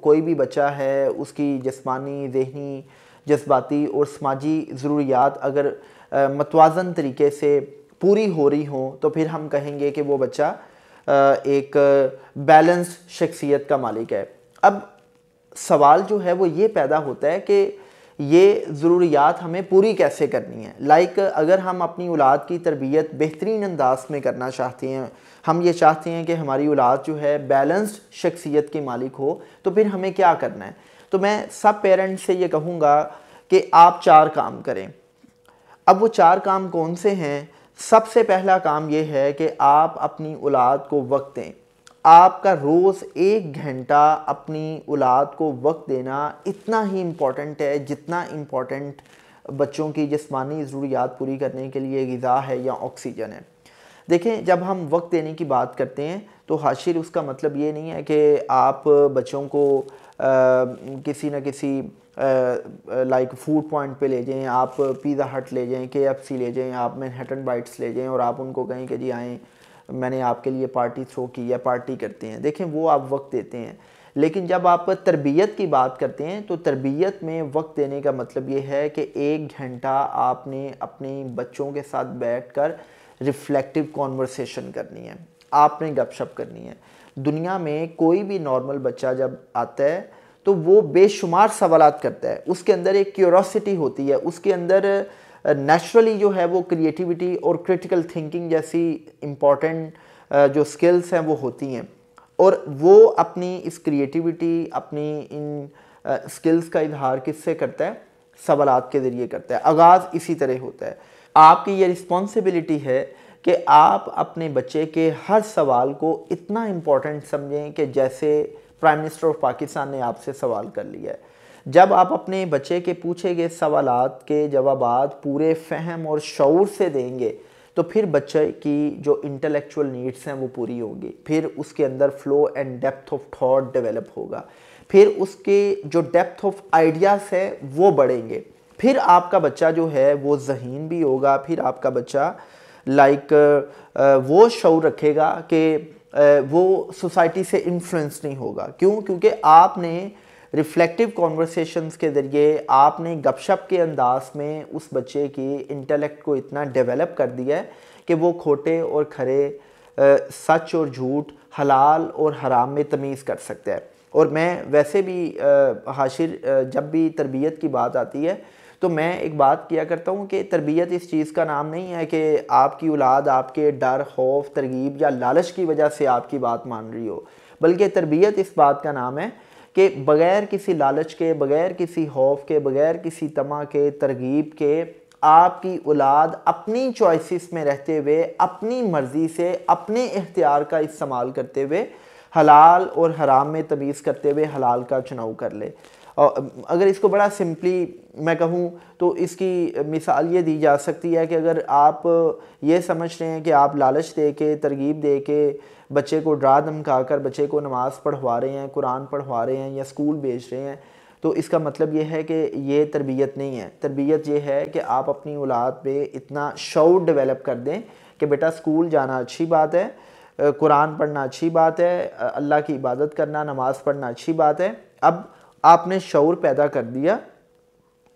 कोई भी बच्चा है उसकी जिस्मानी, ज़हनी, जज्बाती और समाजी ज़रूरियात अगर मतवाज़न तरीके से पूरी हो रही हो तो फिर हम कहेंगे कि वो बच्चा एक बैलेंस शख्सियत का मालिक है। अब सवाल जो है वो ये पैदा होता है कि ये ज़रूरियात हमें पूरी कैसे करनी है। लाइक अगर हम अपनी औलाद की तरबियत बेहतरीन अंदाज में करना चाहते हैं, हम ये चाहते हैं कि हमारी औलाद जो है बैलेंस्ड शख्सियत की मालिक हो, तो फिर हमें क्या करना है। तो मैं सब पेरेंट्स से ये कहूँगा कि आप 4 काम करें। अब वो 4 काम कौन से हैं? सबसे पहला काम ये है कि आप अपनी औलाद को वक्त दें। आपका रोज़ 1 घंटा अपनी औलाद को वक्त देना इतना ही इम्पॉर्टेंट है जितना इम्पॉर्टेंट बच्चों की जिस्मानी ज़रूरियात पूरी करने के लिए ग़िज़ा है या ऑक्सीजन है। देखें, जब हम वक्त देने की बात करते हैं तो हाशिर उसका मतलब ये नहीं है कि आप बच्चों को किसी न किसी लाइक फूड पॉइंट पे ले जाएं, आप पिज़्ज़ा हट ले जाएं, KFC ले जाएं, आप मैनहट्टन बाइट्स ले जाएं और आप उनको कहें कि जी आएँ, मैंने आपके लिए पार्टी थ्रो की है, पार्टी करते हैं। देखें, वो आप वक्त देते हैं। लेकिन जब आप तरबियत की बात करते हैं तो तरबियत में वक्त देने का मतलब ये है कि 1 घंटा आपने अपने बच्चों के साथ बैठकर रिफ्लेक्टिव कॉन्वर्सेशन करनी है, आपने गपशप करनी है। दुनिया में कोई भी नॉर्मल बच्चा जब आता है तो वो बेशुमार सवालात करता है, उसके अंदर एक क्यूरोसिटी होती है, उसके अंदर नेचुरली जो है वो क्रिएटिविटी और क्रिटिकल थिंकिंग जैसी इम्पॉर्टेंट जो स्किल्स हैं वो होती हैं, और वो अपनी इस क्रिएटिविटी, अपनी इन स्किल्स का इजहार किससे करता है? सवालात के ज़रिए करता है। आगाज़ इसी तरह होता है। आपकी ये रिस्पॉन्सिबिलिटी है कि आप अपने बच्चे के हर सवाल को इतना इम्पोर्टेंट समझें कि जैसे प्राइम मिनिस्टर ऑफ पाकिस्तान ने आपसे सवाल कर लिया है। जब आप अपने बच्चे के पूछे गए सवालात के जवाबात पूरे फ़हम और शऊर से देंगे तो फिर बच्चे की जो इंटेलेक्चुअल नीड्स हैं वो पूरी होंगी, फिर उसके अंदर flow and depth of thought develop होगा, फिर उसके जो डेप्थ ऑफ आइडियाज़ है वो बढ़ेंगे, फिर आपका बच्चा जो है वो ज़हीन भी होगा, फिर आपका बच्चा लाइक वो शऊर रखेगा कि वो सोसाइटी से इन्फ्लुएंस नहीं होगा। क्यों? क्योंकि आपने रिफ्लेक्टिव कॉन्वर्सेशंस के ज़रिए, आपने गपशप के अंदाज में उस बच्चे की इंटेलेक्ट को इतना डेवलप कर दिया है कि वो खोटे और खरे, सच और झूठ, हलाल और हराम में तमीज़ कर सकता है। और मैं वैसे भी हाशिर जब भी तरबियत की बात आती है तो मैं एक बात किया करता हूँ कि तरबियत इस चीज़ का नाम नहीं है कि आपकी औलाद आपके डर, खौफ, तरगीब या लालच की वजह से आपकी बात मान रही हो, बल्कि तरबियत इस बात का नाम है कि बग़ैर किसी लालच के, बग़ैर किसी खौफ के, बग़ैर किसी तमा के, तरगीब के, आपकी औलाद अपनी चॉइसेस में रहते हुए, अपनी मर्ज़ी से, अपने इख्तियार का इस्तेमाल करते हुए, हलाल और हराम में तमीज़ करते हुए हलाल का चुनाव कर ले। और अगर इसको बड़ा सिंपली मैं कहूँ तो इसकी मिसाल ये दी जा सकती है कि अगर आप ये समझ रहे हैं कि आप लालच दे के, तरगीब दे के, बच्चे को डरा धमका कर बच्चे को नमाज़ पढ़वा रहे हैं, कुरान पढ़वा रहे हैं या स्कूल भेज रहे हैं, तो इसका मतलब ये है कि ये तरबियत नहीं है। तरबियत ये है कि आप अपनी औलाद पे इतना शऊर डेवलप कर दें कि बेटा स्कूल जाना अच्छी बात है, कुरान पढ़ना अच्छी बात है, अल्लाह की इबादत करना, नमाज़ पढ़ना अच्छी बात है। अब आपने शऊर पैदा कर दिया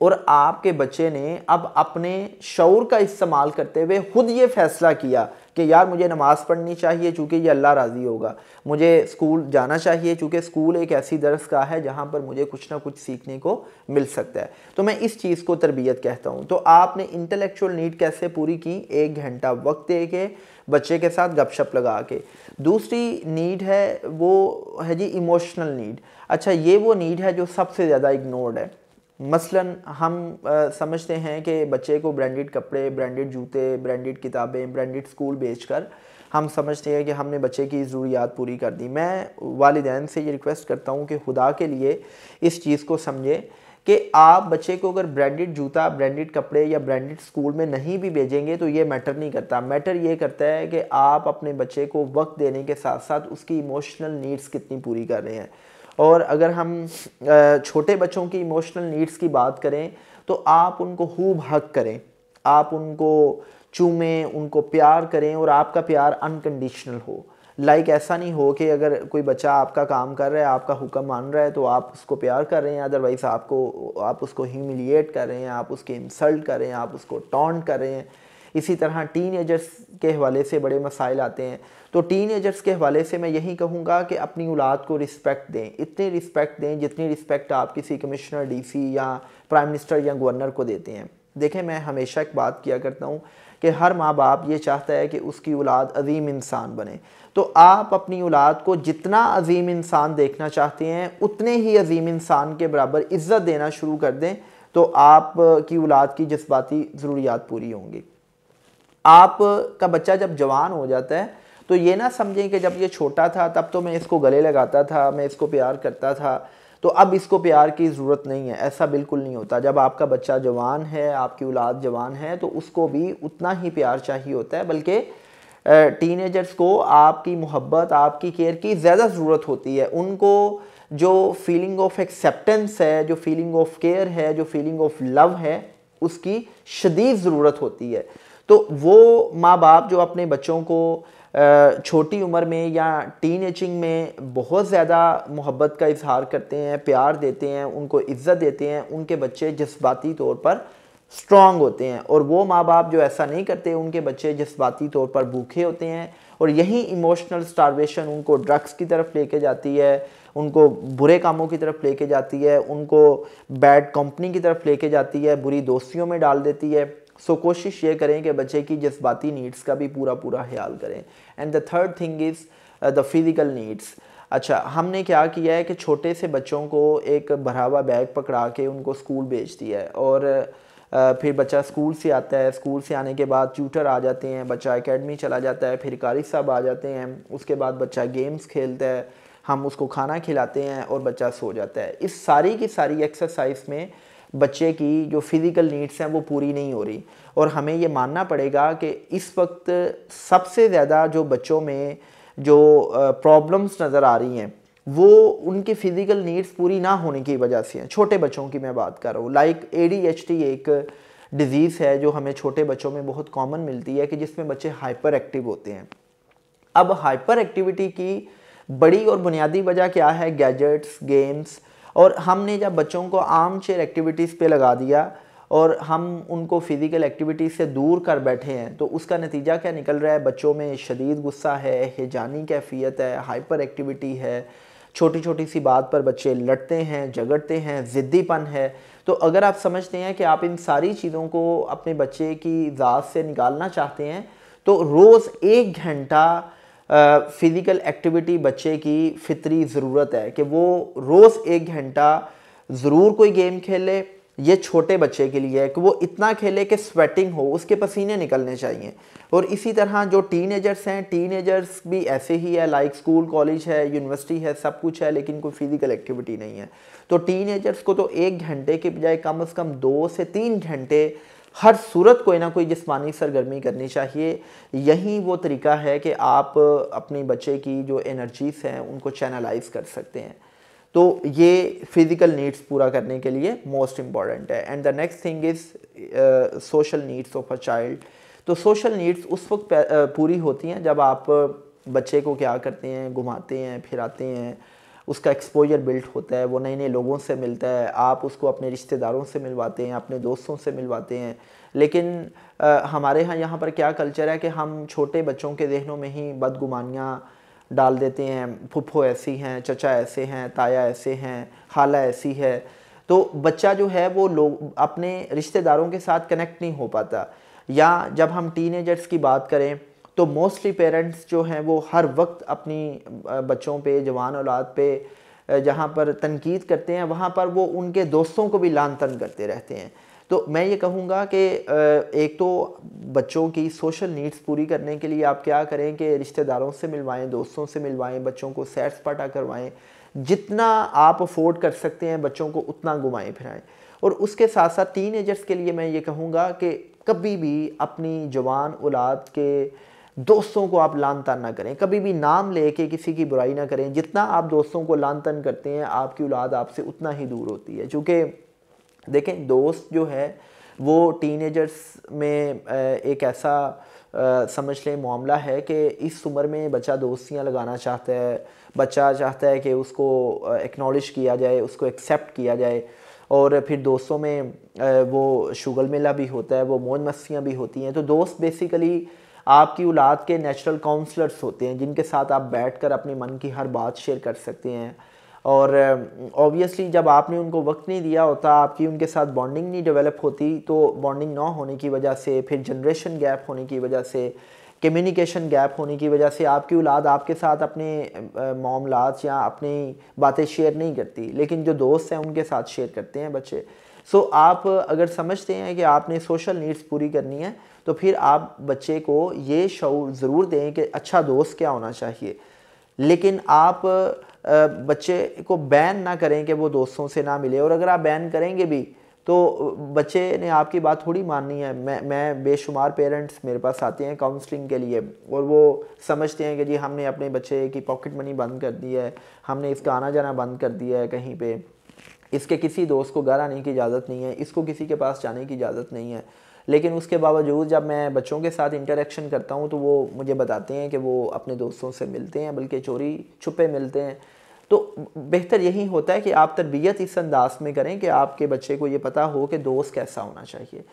और आपके बच्चे ने अब अपने शऊर का इस्तेमाल करते हुए खुद ये फैसला किया कि यार मुझे नमाज़ पढ़नी चाहिए चूँकि ये अल्लाह राज़ी होगा, मुझे स्कूल जाना चाहिए चूँकि स्कूल एक ऐसी दरसगाह है जहाँ पर मुझे कुछ ना कुछ सीखने को मिल सकता है। तो मैं इस चीज़ को तरबियत कहता हूँ। तो आपने इंटेलेक्चुअल नीड कैसे पूरी की? 1 घंटा वक्त दे के, बच्चे के साथ गपशप लगा के। दूसरी नीड है वो है जी इमोशनल नीड। अच्छा, ये वो नीड है जो सबसे ज़्यादा इग्नोर्ड है। मसलन हम समझते हैं कि बच्चे को ब्रांडेड कपड़े, ब्रांडेड जूते, ब्रांडेड किताबें, ब्रांडेड स्कूल बेचकर हम समझते हैं कि हमने बच्चे की ज़रूरियात पूरी कर दी। मैं वालिदैन से ये रिक्वेस्ट करता हूँ कि खुदा के लिए इस चीज़ को समझें कि आप बच्चे को अगर ब्रांडेड जूता, ब्रांडेड कपड़े या ब्रांडेड स्कूल में नहीं भी भेजेंगे तो ये मैटर नहीं करता। मैटर ये करता है कि आप अपने बच्चे को वक्त देने के साथ साथ उसकी इमोशनल नीड्स कितनी पूरी कर रहे हैं। और अगर हम छोटे बच्चों की इमोशनल नीड्स की बात करें तो आप उनको खूब हक करें, आप उनको चूमें, उनको प्यार करें और आपका प्यार अनकंडीशनल हो। लाइक ऐसा नहीं हो कि अगर कोई बच्चा आपका काम कर रहा है, आपका हुक्म मान रहा है तो आप उसको प्यार कर रहे हैं, अदरवाइज़ आप उसको ह्यूमिलिएट कर रहे हैं, आप उसके इंसल्ट कर रहे हैं, आप उसको टॉन्ट कर रहे हैं। इसी तरह टीनेजर्स के हवाले से बड़े मसाइल आते हैं। तो टीनेजर्स के हवाले से मैं यही कहूँगा कि अपनी औलाद को रिस्पेक्ट दें, इतनी रिस्पेक्ट दें जितनी रिस्पेक्ट आप किसी कमिश्नर, डीसी या प्राइम मिनिस्टर या गवर्नर को देते हैं। देखें, मैं हमेशा एक बात किया करता हूँ कि हर माँ बाप ये चाहता है कि उसकी औलाद अजीम इंसान बने। तो आप अपनी औलाद को जितना अजीम इंसान देखना चाहते हैं उतने ही अजीम इंसान के बराबर इज़्ज़त देना शुरू कर दें, तो आप की औलाद की जज्बाती ज़रूरियात पूरी होंगी। आप का बच्चा जब जवान हो जाता है तो ये ना समझें कि जब ये छोटा था तब तो मैं इसको गले लगाता था, मैं इसको प्यार करता था, तो अब इसको प्यार की ज़रूरत नहीं है। ऐसा बिल्कुल नहीं होता। जब आपका बच्चा जवान है, आपकी औलाद जवान है, तो उसको भी उतना ही प्यार चाहिए होता है, बल्कि टीनेजर्स को आपकी मोहब्बत, आपकी केयर की ज़्यादा ज़रूरत होती है। उनको जो फीलिंग ऑफ एक्सेप्टेंस है, जो फीलिंग ऑफ केयर है, जो फीलिंग ऑफ लव है, उसकी शदीद ज़रूरत होती है। तो वो माँ बाप जो अपने बच्चों को छोटी उम्र में या टीनेजिंग में बहुत ज़्यादा मोहब्बत का इजहार करते हैं, प्यार देते हैं, उनको इज़्ज़त देते हैं, उनके बच्चे जज्बाती तौर पर स्ट्रॉन्ग होते हैं। और वो माँ बाप जो ऐसा नहीं करते, उनके बच्चे जज्बाती तौर पर भूखे होते हैं। और यही इमोशनल स्टारवेशन उनको ड्रग्स की तरफ लेके जाती है, उनको बुरे कामों की तरफ लेके जाती है, उनको बैड कंपनी की तरफ लेके जाती है, बुरी दोस्तियों में डाल देती है। सो कोशिश ये करें कि बच्चे की जज्बाती नीड्स का भी पूरा ख्याल करें। And the third thing is the physical needs. अच्छा, हमने क्या किया है कि छोटे से बच्चों को एक भरा हुआ बैग पकड़ा के उनको स्कूल भेज दिया है, और फिर बच्चा स्कूल से आता है, स्कूल से आने के बाद ट्यूटर आ जाते हैं, बच्चा एकेडमी चला जाता है, फिर कारी साहब आ जाते हैं, उसके बाद बच्चा गेम्स खेलता है, हम उसको खाना खिलाते हैं और बच्चा सो जाता है। इस सारी की सारी एक्सरसाइज में बच्चे की जो फिज़िकल नीड्स हैं वो पूरी नहीं हो रही। और हमें ये मानना पड़ेगा कि इस वक्त सबसे ज़्यादा जो बच्चों में जो प्रॉब्लम्स नज़र आ रही हैं वो उनकी फ़िज़िकल नीड्स पूरी ना होने की वजह से हैं। छोटे बच्चों की मैं बात कर रहा हूँ। लाइक ADHD एक डिज़ीज़ है जो हमें छोटे बच्चों में बहुत कॉमन मिलती है, कि जिसमें बच्चे हाइपर एक्टिव होते हैं। अब हाइपर एक्टिविटी की बड़ी और बुनियादी वजह क्या है? Gadgets, games. और हमने जब बच्चों को आर्म चेयर एक्टिविटीज़ पे लगा दिया और हम उनको फ़िज़िकल एक्टिविटीज़ से दूर कर बैठे हैं, तो उसका नतीजा क्या निकल रहा है? बच्चों में शदीद गुस्सा है, हिजानी कैफियत है, हाइपर एक्टिविटी है, छोटी छोटी सी बात पर बच्चे लड़ते हैं, झगड़ते हैं, ज़िद्दीपन है। तो अगर आप समझते हैं कि आप इन सारी चीज़ों को अपने बच्चे की ज़ात से निकालना चाहते हैं, तो रोज़ 1 घंटा फ़िज़िकल एक्टिविटी बच्चे की फितरी ज़रूरत है कि वो रोज़ 1 घंटा ज़रूर कोई गेम खेले। ये छोटे बच्चे के लिए है कि वो इतना खेले कि स्वेटिंग हो, उसके पसीने निकलने चाहिए। और इसी तरह जो टीनेजर्स हैं, टीनेजर्स भी ऐसे ही है, लाइक स्कूल, कॉलेज है, यूनिवर्सिटी है, सब कुछ है, लेकिन कोई फ़िज़िकल एक्टिविटी नहीं है। तो टीनेजर्स को तो 1 घंटे के बजाय कम से कम 2 से 3 घंटे हर सूरत कोई ना कोई जिस्मानी सरगर्मी करनी चाहिए। यही वो तरीका है कि आप अपने बच्चे की जो एनर्जीज़ हैं उनको चैनलाइज कर सकते हैं। तो ये फिज़िकल नीड्स पूरा करने के लिए मोस्ट इम्पॉर्टेंट है। And the next thing is social needs of a child. तो सोशल नीड्स उस वक्त पूरी होती हैं जब आप बच्चे को क्या करते हैं, घुमाते हैं, फिराते हैं, उसका एक्सपोजर बिल्ट होता है, वो नए नए लोगों से मिलता है, आप उसको अपने रिश्तेदारों से मिलवाते हैं, अपने दोस्तों से मिलवाते हैं। लेकिन हमारे यहाँ पर क्या कल्चर है कि हम छोटे बच्चों के जहनों में ही बदगुमानियाँ डाल देते हैं, फुफ्फो ऐसी हैं, चचा ऐसे हैं, ताया ऐसे हैं, खाला ऐसी है। तो बच्चा जो है वो लोग अपने रिश्तेदारों के साथ कनेक्ट नहीं हो पाता। या जब हम टीनेजर्स की बात करें तो मोस्टली पेरेंट्स जो हैं वो हर वक्त अपनी बच्चों पे, जवान औलाद पे जहाँ पर तनकीद करते हैं वहाँ पर वो उनके दोस्तों को भी लान तन करते रहते हैं। तो मैं ये कहूँगा कि एक तो बच्चों की सोशल नीड्स पूरी करने के लिए आप क्या करें कि रिश्तेदारों से मिलवाएं, दोस्तों से मिलवाएं, बच्चों को सैर सपाटा करवाएं, जितना आप अफोर्ड कर सकते हैं बच्चों को उतना घुमाएं फिराएं। और उसके साथ साथ टीनेजर्स के लिए मैं ये कहूँगा कि कभी भी अपनी जवान औलाद के दोस्तों को आप लान तान ना करें, कभी भी नाम लेके किसी की बुराई ना करें। जितना आप दोस्तों को लान तान करते हैं आपकी औलाद आपसे उतना ही दूर होती है। चूँकि देखें, दोस्त जो है वो टीनेजर्स में एक ऐसा समझ लें मामला है कि इस उम्र में बच्चा दोस्तियां लगाना चाहता है, बच्चा चाहता है कि उसको एक्नॉलेज किया जाए, उसको एक्सेप्ट किया जाए, और फिर दोस्तों में वो शुगल मेला भी होता है, वो मौज मस्तियाँ भी होती हैं। तो दोस्त बेसिकली आपकी औलाद के नेचुरल काउंसलर्स होते हैं, जिनके साथ आप बैठकर अपने मन की हर बात शेयर कर सकते हैं। और ऑब्वियसली जब आपने उनको वक्त नहीं दिया होता, आपकी उनके साथ बॉन्डिंग नहीं डेवलप होती, तो बॉन्डिंग ना होने की वजह से, फिर जनरेशन गैप होने की वजह से, कम्युनिकेशन गैप होने की वजह से आपकी औलाद आपके साथ अपने मामलात या अपनी बातें शेयर नहीं करती, लेकिन जो दोस्त हैं उनके साथ शेयर करते हैं बच्चे। सो आप अगर समझते हैं कि आपने सोशल नीड्स पूरी करनी है, तो फिर आप बच्चे को ये शऊर ज़रूर दें कि अच्छा दोस्त क्या होना चाहिए। लेकिन आप बच्चे को बैन ना करें कि वो दोस्तों से ना मिले, और अगर आप बैन करेंगे भी तो बच्चे ने आपकी बात थोड़ी माननी है। मैं बेशुमार पेरेंट्स मेरे पास आते हैं काउंसलिंग के लिए, और वो समझते हैं कि जी हमने अपने बच्चे की पॉकेट मनी बंद कर दी है, हमने इसका आना जाना बंद कर दिया है कहीं पे, इसके किसी दोस्त को घर आने की इजाज़त नहीं है, इसको किसी के पास जाने की इजाज़त नहीं है। लेकिन उसके बावजूद जब मैं बच्चों के साथ इंटरेक्शन करता हूँ तो वो मुझे बताते हैं कि वो अपने दोस्तों से मिलते हैं, बल्कि चोरी छुपे मिलते हैं। तो बेहतर यही होता है कि आप तरबियत इस अंदाज में करें कि आपके बच्चे को ये पता हो कि दोस्त कैसा होना चाहिए।